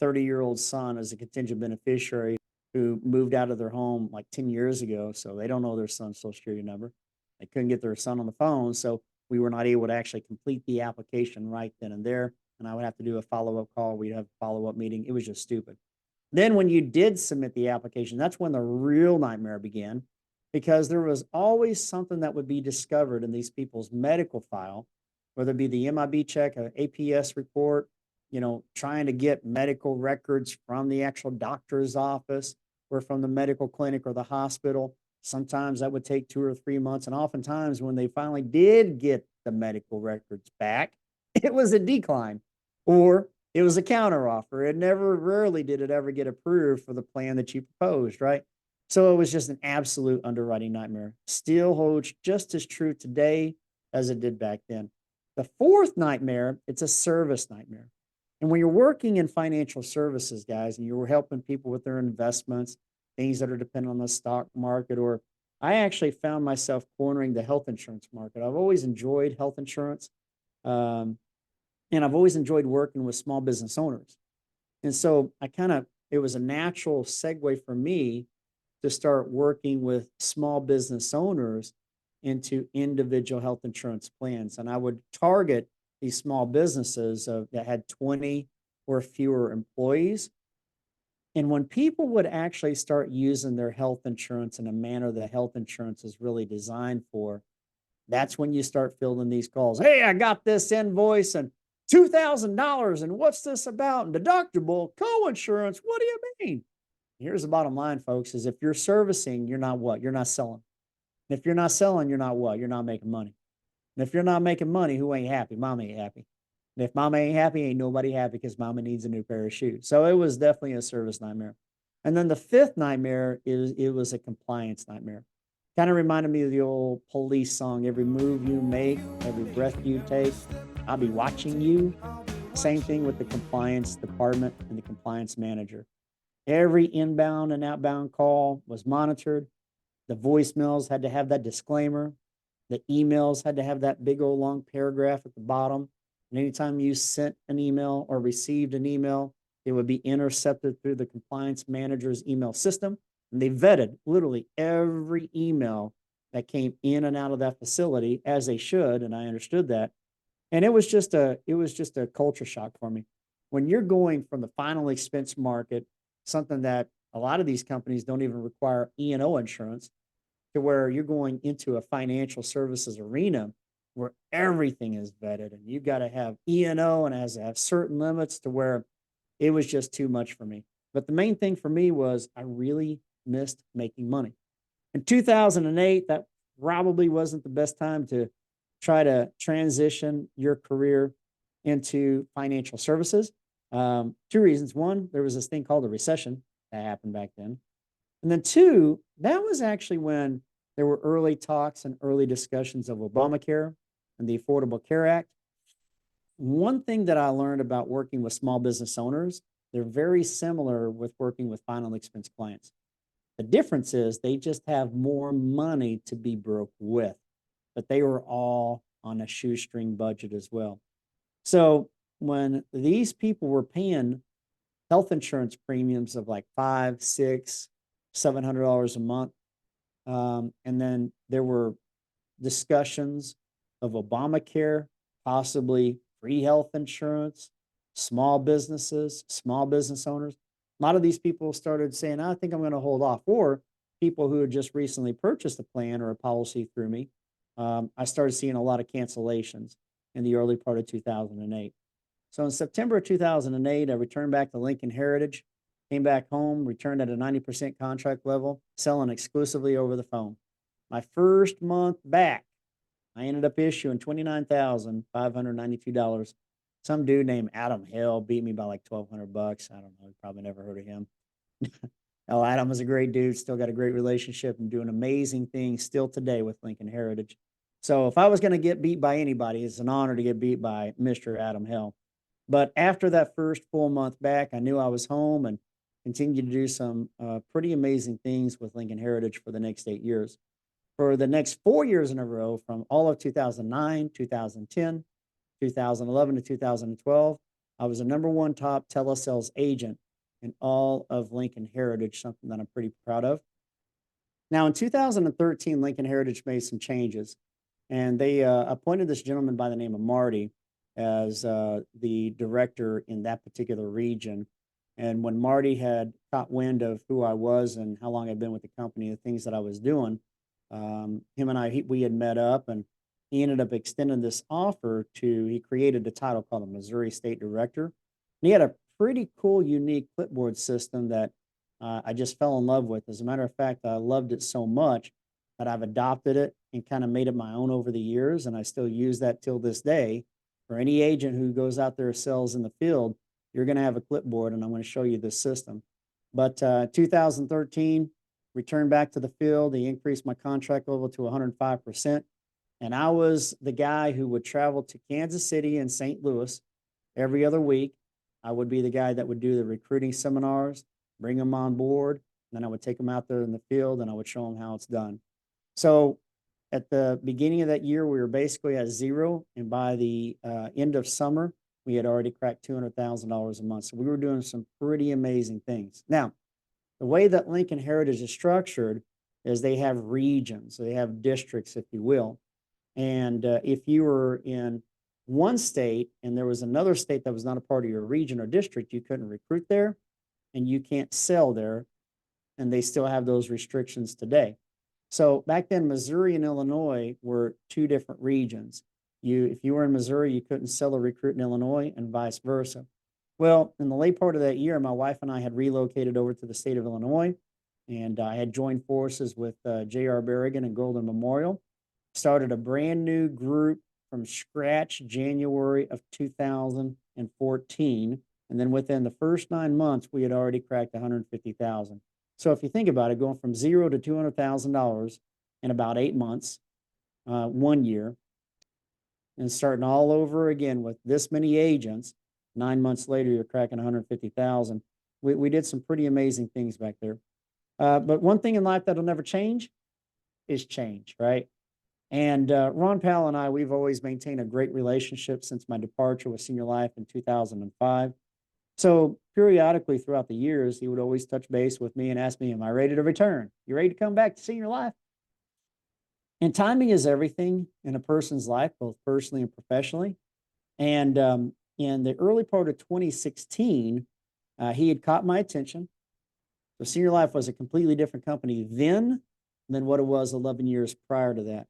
30-year-old son as a contingent beneficiary who moved out of their home like 10 years ago. So they don't know their son's social security number. They couldn't get their son on the phone. So we were not able to actually complete the application right then and there. And I would have to do a follow-up call. We'd have a follow-up meeting. It was just stupid. Then when you did submit the application, that's when the real nightmare began because there was always something that would be discovered in these people's medical file, whether it be the MIB check, an APS report, trying to get medical records from the actual doctor's office or from the medical clinic or the hospital. Sometimes that would take 2 or 3 months. And oftentimes when they finally did get the medical records back, it was a decline or it was a counteroffer. Rarely did it ever get approved for the plan that you proposed, right? So it was just an absolute underwriting nightmare. Still holds just as true today as it did back then. The fourth nightmare, it's a service nightmare. And when you're working in financial services, guys, and you're helping people with their investments, things that are dependent on the stock market, or I actually found myself cornering the health insurance market. I've always enjoyed health insurance. And I've always enjoyed working with small business owners. And so it was a natural segue for me to start working with small business owners into individual health insurance plans. And I would target these small businesses that had 20 or fewer employees. And when people would actually start using their health insurance in a manner that health insurance is really designed for, that's when you start fielding these calls. Hey, I got this invoice and $2,000. And what's this about? And deductible, co-insurance. What do you mean? Here's the bottom line, folks, is if you're servicing, you're not what? You're not selling. And if you're not selling, you're not what? You're not making money. And if you're not making money, who ain't happy? Mama ain't happy. And if mama ain't happy, ain't nobody happy because mama needs a new pair of shoes. So it was definitely a service nightmare. And then the fifth nightmare is it was a compliance nightmare. Kind of reminded me of the old police song, every move you make, every breath you take, I'll be watching you. Same thing with the compliance department and the compliance manager. Every inbound and outbound call was monitored. The voicemails had to have that disclaimer. The emails had to have that big old long paragraph at the bottom. And anytime you sent an email or received an email, it would be intercepted through the compliance manager's email system. And they vetted literally every email that came in and out of that facility as they should. And I understood that. And it was just a culture shock for me. When you're going from the final expense market, something that a lot of these companies don't even require E&O insurance, to where you're going into a financial services arena where everything is vetted and you've got to have E&O and it has to have certain limits, to where it was just too much for me. But the main thing for me was I really missed making money. In 2008, that probably wasn't the best time to try to transition your career into financial services. Two reasons. One, there was this thing called a recession that happened back then. And then two, that was actually when there were early talks and early discussions of Obamacare and the Affordable Care Act. One thing that I learned about working with small business owners, they're very similar with working with final expense clients. The difference is they just have more money to be broke with, but they were all on a shoestring budget as well. So when these people were paying health insurance premiums of like five, six, $700 a month, and then there were discussions of Obamacare, possibly free health insurance, small businesses, small business owners. A lot of these people started saying, I think I'm going to hold off. Or people who had just recently purchased a plan or a policy through me. I started seeing a lot of cancellations in the early part of 2008. So in September of 2008, I returned back to Lincoln Heritage, came back home, returned at a 90% contract level, selling exclusively over the phone. My first month back, I ended up issuing $29,592. Some dude named Adam Hill beat me by like $1,200. I don't know. You probably never heard of him. Oh, Adam was a great dude. Still got a great relationship and doing amazing things still today with Lincoln Heritage. So if I was going to get beat by anybody, it's an honor to get beat by Mr. Adam Hill. But after that first full month back, I knew I was home and continued to do some pretty amazing things with Lincoln Heritage for the next 8 years. For the next 4 years in a row, from all of 2009, 2010, 2011 to 2012, I was a number one top telesales agent in all of Lincoln Heritage, something that I'm pretty proud of. Now, in 2013, Lincoln Heritage made some changes, and they appointed this gentleman by the name of Marty as the director in that particular region. And when Marty had caught wind of who I was and how long I'd been with the company, the things that I was doing, him and we had met up, and he ended up extending this offer he created a title called the Missouri State Director. And he had a pretty cool, unique clipboard system that I just fell in love with. As a matter of fact, I loved it so much that I've adopted it and kind of made it my own over the years. And I still use that till this day. For any agent who goes out there and sells in the field, you're going to have a clipboard, and I'm going to show you this system. But 2013, returned back to the field. He increased my contract level to 105%. And I was the guy who would travel to Kansas City and St. Louis every other week. I would be the guy that would do the recruiting seminars, bring them on board. Then I would take them out there in the field and I would show them how it's done. So at the beginning of that year, we were basically at zero. And by the end of summer, we had already cracked $200,000 a month. So we were doing some pretty amazing things. Now, the way that Lincoln Heritage is structured is they have regions, so they have districts, if you will. And if you were in one state and there was another state that was not a part of your region or district, you couldn't recruit there and you can't sell there. And they still have those restrictions today. So back then, Missouri and Illinois were two different regions. If you were in Missouri, you couldn't sell or recruit in Illinois, and vice versa. Well, in the late part of that year, my wife and I had relocated over to the state of Illinois, and I had joined forces with J.R. Berrigan and Golden Memorial Started a brand new group from scratch January of 2014. And then within the first 9 months, we had already cracked 150,000. So if you think about it, going from zero to $200,000 in about 8 months, 1 year, and starting all over again with this many agents, 9 months later, you're cracking 150,000. We did some pretty amazing things back there. But one thing in life that'll never change is change, right? And Ron Powell and I, we've always maintained a great relationship since my departure with Senior Life in 2005. So periodically throughout the years, he would always touch base with me and ask me, am I ready to return? You ready to come back to Senior Life? And timing is everything in a person's life, both personally and professionally. And in the early part of 2016, he had caught my attention. So Senior Life was a completely different company then than what it was 11 years prior to that.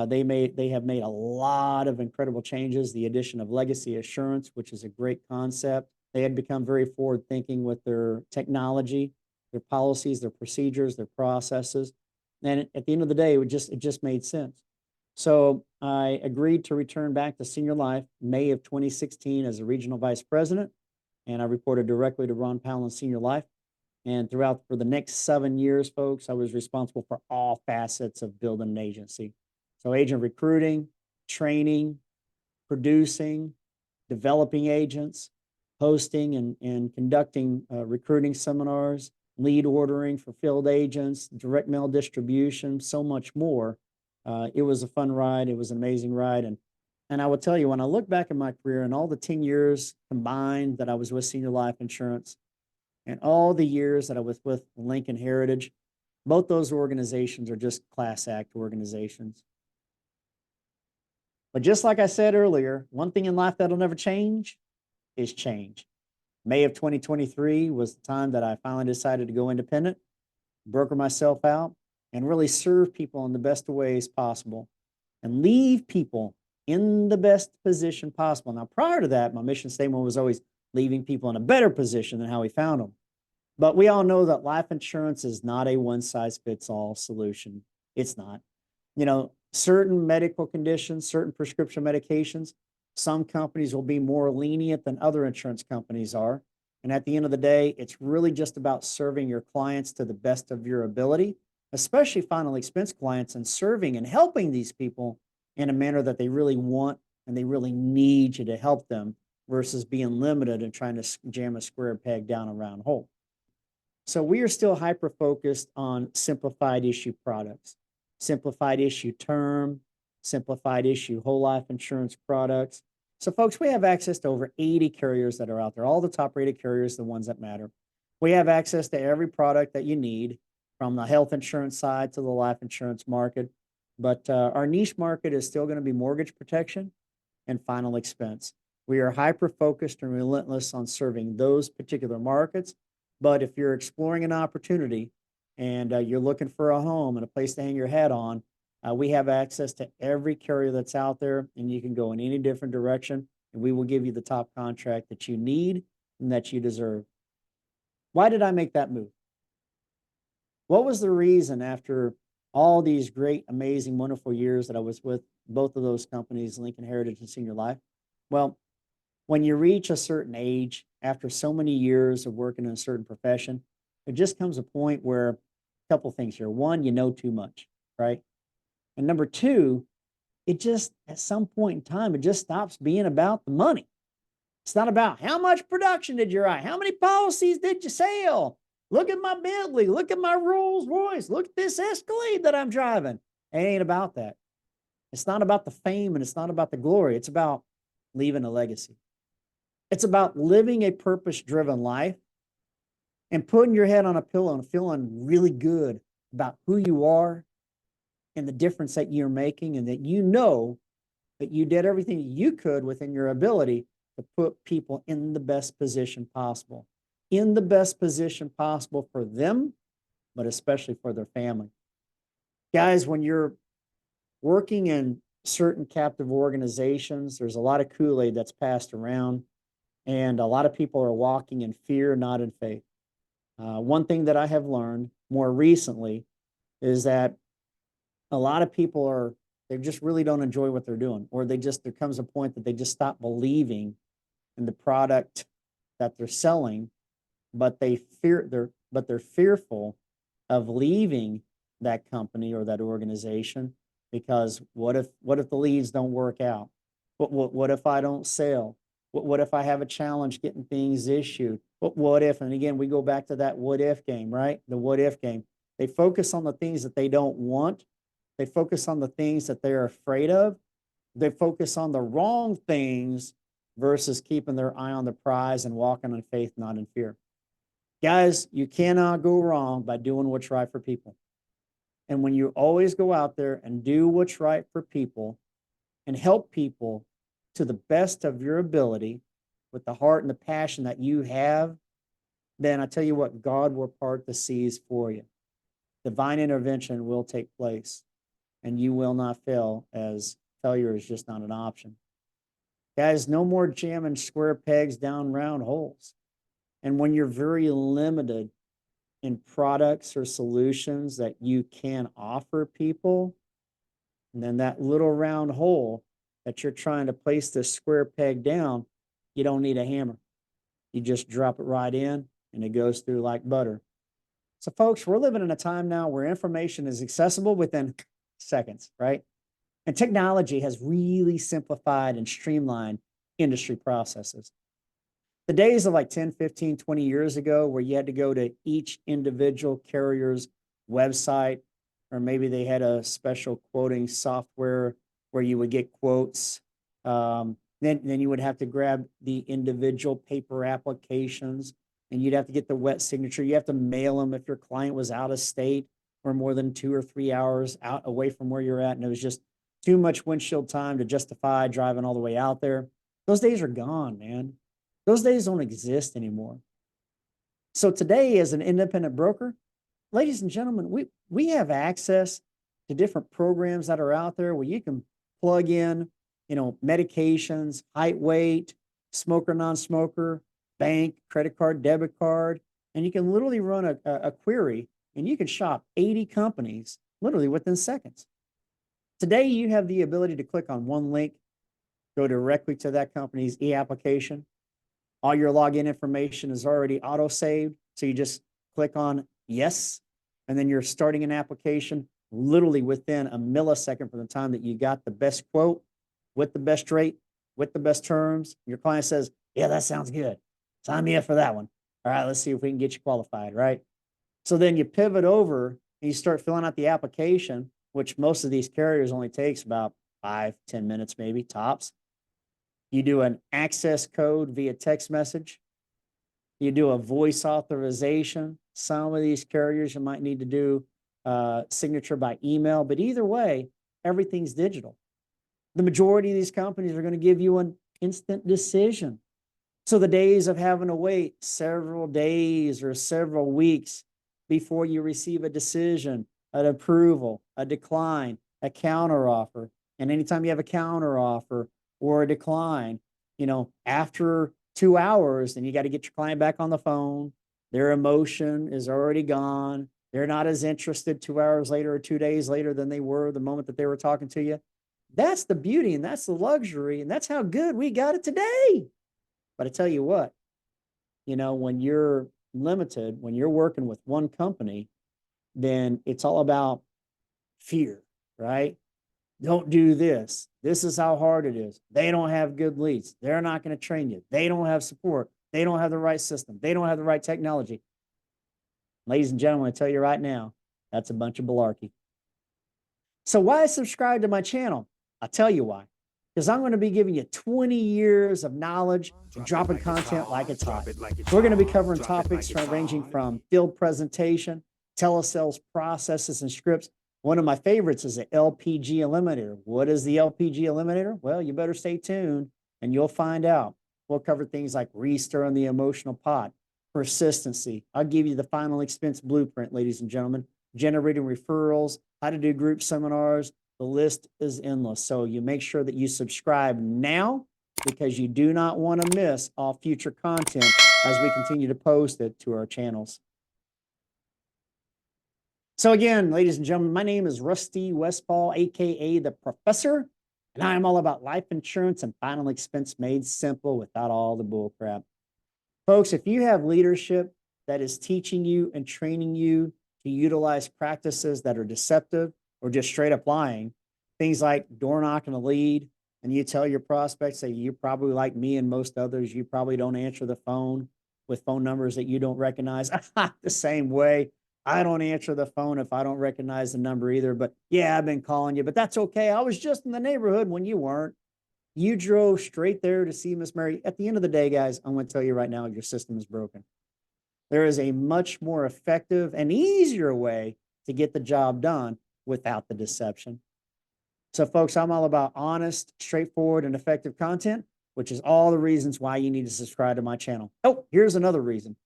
They have made a lot of incredible changes. The addition of legacy assurance, which is a great concept. They had become very forward thinking with their technology, their policies, their procedures, their processes. And at the end of the day, it just made sense. So I agreed to return back to Senior Life May of 2016 as a regional vice president, and I reported directly to Ron Powell in Senior Life. And for the next 7 years, folks, I was responsible for all facets of building an agency. So agent recruiting, training, producing, developing agents, hosting and conducting recruiting seminars, lead ordering for field agents, direct mail distribution, so much more. It was a fun ride. It was an amazing ride. And I will tell you, when I look back at my career and all the 10 years combined that I was with Senior Life Insurance and all the years that I was with Lincoln Heritage, both those organizations are just class act organizations. But just like I said earlier, one thing in life that'll never change is change. May of 2023 was the time that I finally decided to go independent, broker myself out, and really serve people in the best ways possible and leave people in the best position possible. Now, prior to that, my mission statement was always leaving people in a better position than how we found them. But we all know that life insurance is not a one-size-fits-all solution. It's not. Certain medical conditions, certain prescription medications, some companies will be more lenient than other insurance companies are. And at the end of the day, it's really just about serving your clients to the best of your ability, especially final expense clients, and serving and helping these people in a manner that they really want and they really need you to help them versus being limited and trying to jam a square peg down a round hole. So we are still hyper-focused on simplified issue products, simplified issue term, simplified issue whole life insurance products. So folks, we have access to over 80 carriers that are out there, all the top rated carriers, the ones that matter. We have access to every product that you need, from the health insurance side to the life insurance market. But our niche market is still going to be mortgage protection and final expense. We are hyper-focused and relentless on serving those particular markets. But if you're exploring an opportunity and you're looking for a home and a place to hang your hat on, we have access to every carrier that's out there, and you can go in any different direction, and we will give you the top contract that you need and that you deserve. Why did I make that move? What was the reason after all these great, amazing, wonderful years that I was with both of those companies, Lincoln Heritage and Senior Life? Well, when you reach a certain age, after so many years of working in a certain profession, it just comes a point where a couple things here. One, you know too much, right? And number two, it just, at some point in time, it just stops being about the money. It's not about how much production did you write? How many policies did you sell? Look at my Bentley. Look at my Rolls Royce. Look at this Escalade that I'm driving. It ain't about that. It's not about the fame and it's not about the glory. It's about leaving a legacy. It's about living a purpose-driven life and putting your head on a pillow and feeling really good about who you are and the difference that you're making, and that you know that you did everything you could within your ability to put people in the best position possible, for them, but especially for their family. Guys, when you're working in certain captive organizations, there's a lot of Kool-Aid that's passed around, and a lot of people are walking in fear, not in faith. One thing that I have learned more recently is that a lot of people are They just really don't enjoy what they're doing, or there comes a point that they just stop believing in the product that they're selling, but they're fearful of leaving that company or that organization because what if the leads don't work out? What if I don't sell? What if I have a challenge getting things issued? What if? And again, we go back to that what if game, right? The what if game. They focus on the things that they don't want. They focus on the things that they're afraid of. They focus on the wrong things versus keeping their eye on the prize and walking in faith, not in fear. Guys, you cannot go wrong by doing what's right for people. And when you always go out there and do what's right for people and help people to the best of your ability with the heart and the passion that you have, then I tell you what, God will part the seas for you. Divine intervention will take place and you will not fail, as failure is just not an option. Guys, no more jamming square pegs down round holes. And when you're very limited in products or solutions that you can offer people, and then that little round hole that you're trying to place this square peg down, you don't need a hammer. You just drop it right in and it goes through like butter. So folks, we're living in a time now where information is accessible within seconds, right? And technology has really simplified and streamlined industry processes. The days of like 10, 15, 20 years ago, where you had to go to each individual carrier's website, or maybe they had a special quoting software where you would get quotes. Then you would have to grab the individual paper applications and you'd have to get the wet signature. You have to mail them if your client was out of state or more than 2 or 3 hours out away from where you're at. And it was just too much windshield time to justify driving all the way out there. Those days are gone, man. Those days don't exist anymore. So today, as an independent broker, ladies and gentlemen, we have access to different programs that are out there where you can plug in, medications, height, weight, smoker, non-smoker, bank, credit card, debit card, and you can literally run a query and you can shop 80 companies literally within seconds. Today, you have the ability to click on one link, go directly to that company's e-application. All your login information is already auto-saved. So you just click on yes, and then you're starting an application literally within a millisecond from the time that you got the best quote, with the best rate, with the best terms. Your client says, yeah, that sounds good. Sign me up for that one. All right, let's see if we can get you qualified, right? So then you pivot over and you start filling out the application, which most of these carriers only takes about 5-10 minutes, maybe tops. You do an access code via text message. You do a voice authorization. Some of these carriers you might need to do signature by email, but either way, everything's digital. The majority of these companies are going to give you an instant decision. So the days of having to wait several days or several weeks before you receive a decision, an approval, a decline, a counteroffer, and anytime you have a counteroffer or a decline, after 2 hours, then you got to get your client back on the phone. Their emotion is already gone. They're not as interested 2 hours later or 2 days later than they were the moment that they were talking to you. That's the beauty and that's the luxury and that's how good we got it today. But I tell you what, when you're limited, when you're working with one company, then it's all about fear, right? Don't do this. This is how hard it is. They don't have good leads. They're not going to train you. They don't have support. They don't have the right system. They don't have the right technology. Ladies and gentlemen, I tell you right now, that's a bunch of malarkey. So why subscribe to my channel? I'll tell you why. Because I'm going to be giving you 20 years of knowledge and dropping content like it's hot. We're going to be covering topics ranging from field presentation, telesales processes and scripts. One of my favorites is the LPG eliminator. What is the LPG eliminator? Well, you better stay tuned and you'll find out. We'll cover things like restirring the emotional pot, persistency. I'll give you the final expense blueprint, ladies and gentlemen, generating referrals, how to do group seminars. The list is endless. So you make sure that you subscribe now because you do not want to miss all future content as we continue to post it to our channels. So again, ladies and gentlemen, my name is Rusty Westfall, aka the Professor, and I am all about life insurance and final expense made simple without all the bull crap. Folks, if you have leadership that is teaching you and training you to utilize practices that are deceptive or just straight up lying, things like door knocking a lead, and you tell your prospects that you're probably like me and most others, you probably don't answer the phone with phone numbers that you don't recognize. The same way. I don't answer the phone if I don't recognize the number either. But yeah, I've been calling you, but that's okay. I was just in the neighborhood when you weren't. You drove straight there to see Miss Mary. At the end of the day, guys, I'm going to tell you right now, your system is broken. There is a much more effective and easier way to get the job done without the deception. So, folks, I'm all about honest, straightforward, and effective content, which is all the reasons why you need to subscribe to my channel. Oh, here's another reason.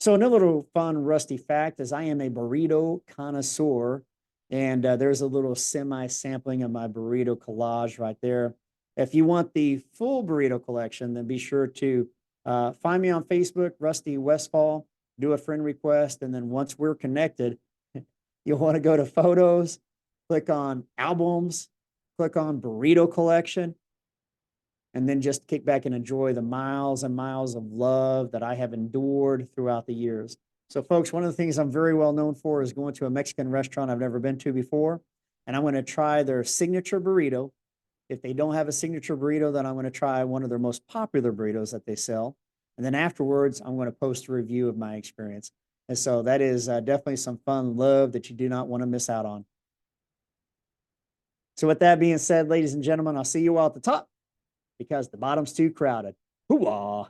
So, another little fun, rusty fact is I am a burrito connoisseur, and there's a little semi sampling of my burrito collage right there. If you want the full burrito collection, then be sure to find me on Facebook, Rusty Westfall, do a friend request. And then once we're connected, you'll want to go to photos, click on albums, click on burrito collection, and then just kick back and enjoy the miles and miles of love that I have endured throughout the years. So, folks, one of the things I'm very well known for is going to a Mexican restaurant I've never been to before, and I'm going to try their signature burrito. If they don't have a signature burrito, then I'm going to try one of their most popular burritos that they sell. And then afterwards, I'm going to post a review of my experience. And so that is definitely some fun love that you do not want to miss out on. So with that being said, ladies and gentlemen, I'll see you all at the top because the bottom's too crowded. Hoo-ah!